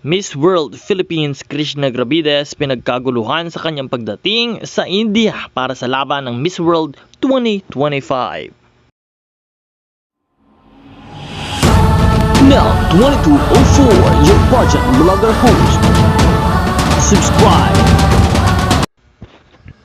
Miss World Philippines Krishna Gravides pinagkaguluhan sa kanyang pagdating sa India para sa laban ng Miss World 2025. Now 2204, your budget blogger host. Subscribe.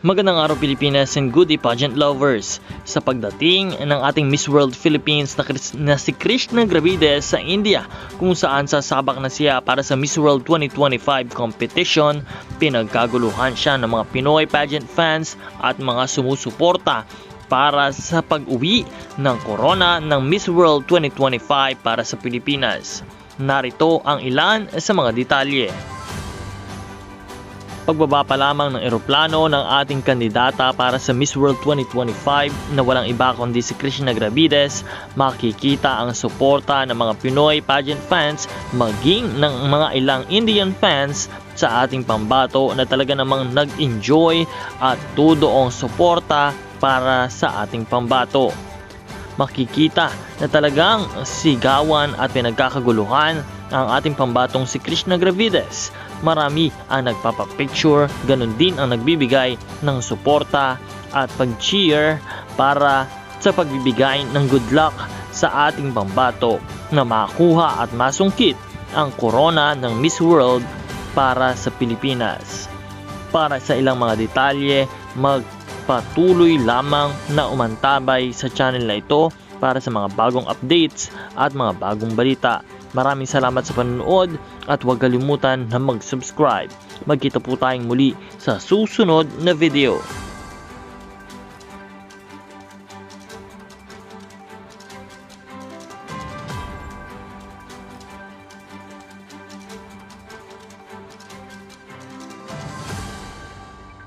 Magandang araw Pilipinas and good day pageant lovers. Sa pagdating ng ating Miss World Philippines na si Krishna Gravides sa India, kung saan sasabak na siya para sa Miss World 2025 competition, pinagkaguluhan siya ng mga Pinoy pageant fans at mga sumusuporta para sa pag-uwi ng corona ng Miss World 2025 para sa Pilipinas. Narito ang ilan sa mga detalye. Pagbaba pa lamang ng eroplano ng ating kandidata para sa Miss World 2025 na walang iba kundi si Krishna Gravides, makikita ang suporta ng mga Pinoy pageant fans maging ng mga ilang Indian fans sa ating pambato na talaga namang nag-enjoy at tudoong suporta para sa ating pambato. Makikita na talagang sigawan at pinagkakaguluhan ang ating pambatong si Krishna Gravides. Marami ang nagpapapicture, ganun din ang nagbibigay ng suporta at pag-cheer para sa pagbibigay ng good luck sa ating pambato na makuha at masungkit ang corona ng Miss World para sa Pilipinas. Para sa ilang mga detalye, magpatuloy lamang na umantabay sa channel na ito para sa mga bagong updates at mga bagong balita. Maraming salamat sa panonood at huwag kalimutan na mag-subscribe. Magkita po tayong muli sa susunod na video.